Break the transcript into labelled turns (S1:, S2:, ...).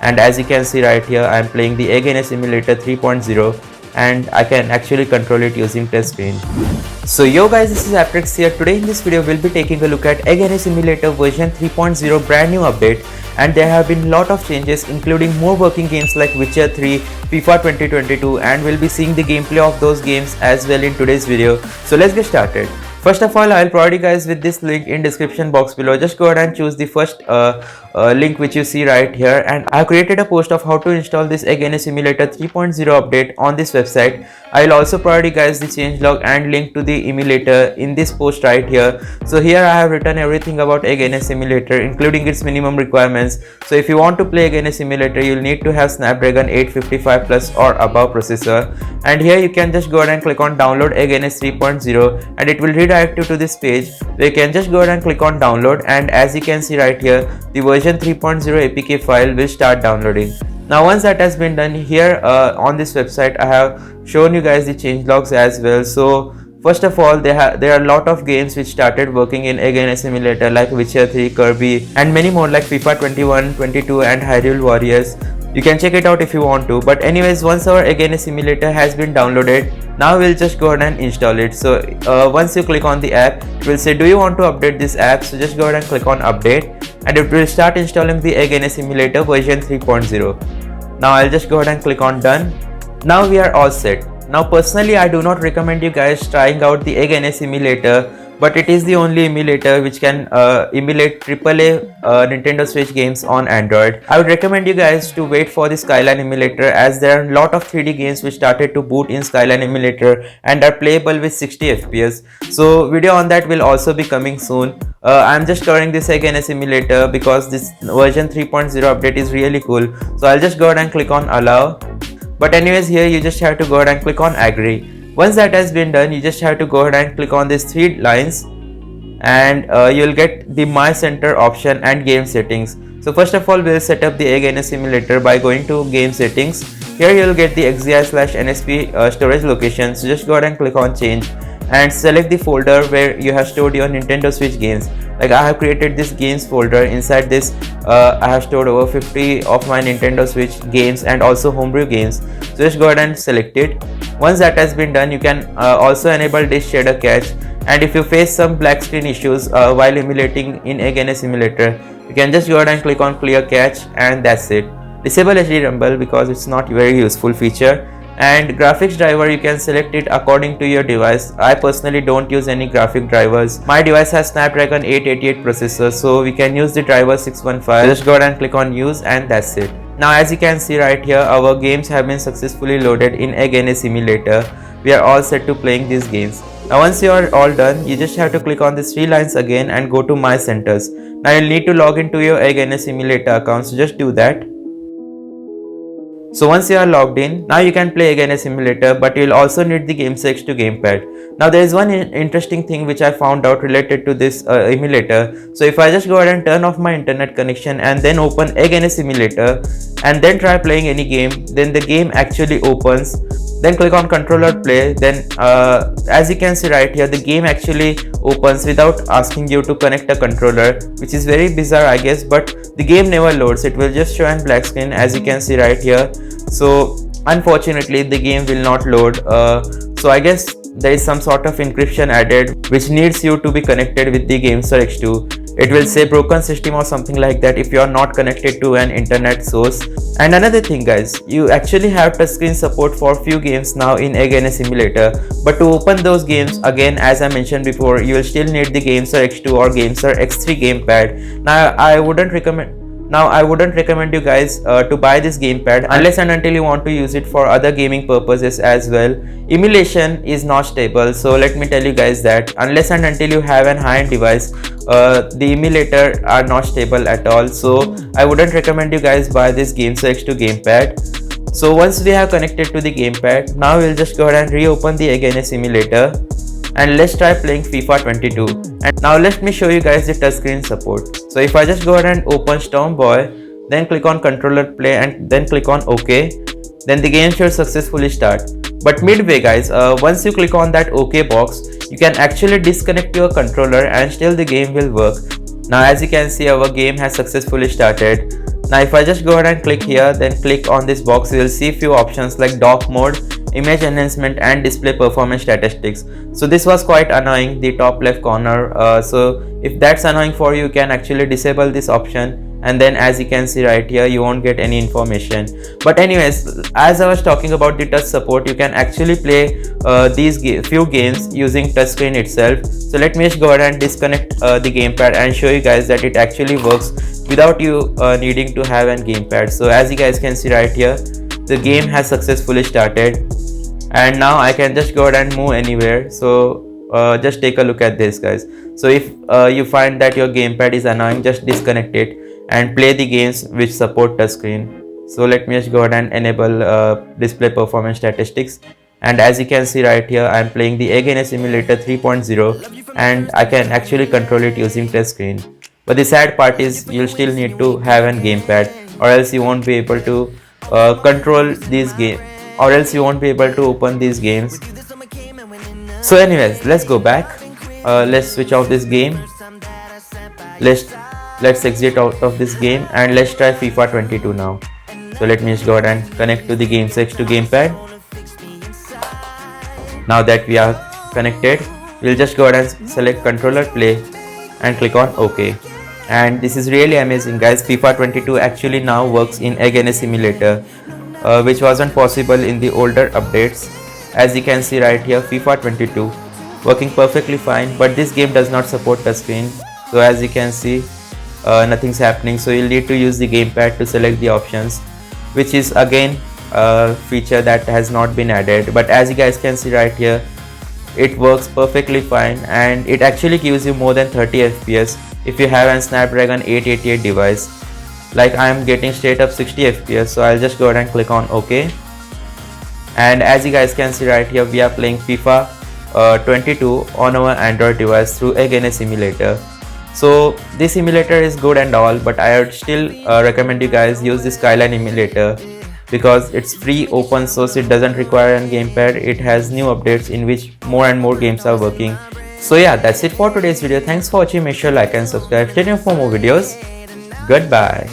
S1: and as you can see right here, I am playing the NS Emulator 3.0 and I can actually control it using touch screen. So yo guys, this is Aptrix here. Today in this video we'll be taking a look at NS Emulator version 3.0 brand new update, and there have been lot of changes including more working games like Witcher 3, FIFA 2022, and we'll be seeing the gameplay of those games as well in today's video. So let's get started. First of all, I'll provide you guys with this link in description box below. Just go ahead and choose the first link which you see right here, and I've created a post of how to install this NS Emulator 3.0 update on this website. I'll also provide you guys the changelog and link to the emulator in this post right here. So here I have written everything about NS Emulator, including its minimum requirements. So if you want to play NS Emulator, you'll need to have Snapdragon 855 plus or above processor, and here you can just go ahead and click on download NS 3.0 and it will redirect you to this page where you can just go ahead and click on download, and as you can see right here, the version 3.0 APK file will start downloading. Now once that has been done, here on this website I have shown you guys the changelogs as well. So first of all, there are a lot of games which started working in NS Emulator like Witcher 3, Kirby, and many more like FIFA 21, 22 and Hyrule Warriors. You can check it out if you want to, but anyways, once our NS Emulator has been downloaded, now we'll just go ahead and install it. So once you click on the app, it will say do you want to update this app, so just go ahead and click on update and it will start installing the NS Emulator version 3.0. Now I'll just go ahead and click on done. Now we are all set. Now personally, I do not recommend you guys trying out the NS Emulator, but it is the only emulator which can emulate AAA Nintendo Switch games on Android. I would recommend you guys to wait for the Skyline emulator, as there are a lot of 3D games which started to boot in Skyline emulator and are playable with 60 FPS. So video on that will also be coming soon. I'm just covering this NS Emulator because this version 3.0 update is really cool. So I'll just go ahead and click on allow. But anyways, here you just have to go ahead and click on agree. Once that has been done, you just have to go ahead and click on these three lines, and you'll get the My Center option and game settings. So first of all, we'll set up the NS Emulator by going to game settings. Here you'll get the XGI/NSP storage location. So just go ahead and click on change and select the folder where you have stored your Nintendo Switch games. Like I have created this games folder. Inside this I have stored over 50 of my Nintendo Switch games and also homebrew games. So just go ahead and select it. Once that has been done, you can also enable this shader cache, and if you face some black screen issues while emulating in NS Emulator, you can just go ahead and click on clear cache, and that's it. Disable HD Rumble because it's not very useful feature. And graphics driver, you can select it according to your device. I personally don't use any graphic drivers. My device has Snapdragon 888 processor, so we can use the driver 615. Just go ahead and click on use, and that's it. Now as you can see right here, our games have been successfully loaded in NS Emulator. We are all set to playing these games. Now once you are all done, you just have to click on these three lines again and go to My Centers. Now you'll need to log into your NS Emulator account, so just do that. So once you are logged in, now you can play NS Emulator, but you'll also need the GameSex to gamepad. Now there is one interesting thing which I found out related to this emulator. So if I just go ahead and turn off my internet connection and then open NS Emulator and then try playing any game, then the game actually opens. Then click on controller play, then as you can see right here, the game actually opens without asking you to connect a controller, which is very bizarre I guess, but the game never loads. It will just show in black screen as you can see right here. So unfortunately the game will not load. So I guess there is some sort of encryption added which needs you to be connected with the GameStar X2. It will say broken system or something like that if you are not connected to an internet source. And another thing guys, you actually have touchscreen support for few games now in NS Emulator, but to open those games again, as I mentioned before, you will still need the GameStar X2 or GameStar X3 gamepad. Now I wouldn't recommend you guys to buy this gamepad unless and until you want to use it for other gaming purposes as well. Emulation is not stable, so let me tell you guys that unless and until you have an high-end device, the emulator are not stable at all. So I wouldn't recommend you guys buy this GameStar X2 gamepad. So once we have connected to the gamepad, now we'll just go ahead and reopen the NS Emulator and let's try playing FIFA 22. And now let me show you guys the touchscreen support. So if I just go ahead and open Stormboy, then click on controller play and then click on OK, then the game should successfully start. But midway guys, once you click on that OK box, you can actually disconnect your controller and still the game will work. Now as you can see, our game has successfully started. Now if I just go ahead and click here, then click on this box, you will see few options like dock mode, image enhancement and display performance statistics. So this was quite annoying, the top left corner. So if that's annoying for you, you can actually disable this option, and then as you can see right here, you won't get any information. But anyways, as I was talking about the touch support, you can actually play these few games using touchscreen itself. So let me just go ahead and disconnect the gamepad and show you guys that it actually works without you needing to have a gamepad. So as you guys can see right here, the game has successfully started, and now I can just go ahead and move anywhere. So just take a look at this, guys. So if you find that your gamepad is annoying, just disconnect it and play the games which support touchscreen. So let me just go ahead and enable display performance statistics, and as you can see right here, I am playing the NS Emulator 3.0 and I can actually control it using touchscreen. But the sad part is you'll still need to have a gamepad, or else you won't be able to control these games, or else you won't be able to open these games. So anyways, let's go back. Let's switch off this game. Let's exit out of this game and let's try FIFA 22 now. So let me just go ahead and connect to the GameSex to gamepad. Now that we are connected, we'll just go ahead and select controller play and click on OK. And this is really amazing, guys. FIFA 22 actually now works in NS Emulator, which wasn't possible in the older updates. As you can see right here, FIFA 22 working perfectly fine, but this game does not support touchscreen. So as you can see, nothing's happening. So you'll need to use the gamepad to select the options, which is again a feature that has not been added. But as you guys can see right here, it works perfectly fine, and it actually gives you more than 30 FPS if you have a Snapdragon 888 device. Like I am getting straight up 60 FPS, so I'll just go ahead and click on OK. And as you guys can see right here, we are playing FIFA 22 on our Android device through NS Emulator. So this emulator is good and all, but I would still recommend you guys use the Skyline emulator, because it's free, open source, it doesn't require a gamepad, it has new updates in which more and more games are working. So yeah, that's it for today's video. Thanks for watching. Make sure to like and subscribe. Stay tuned for more videos. Goodbye.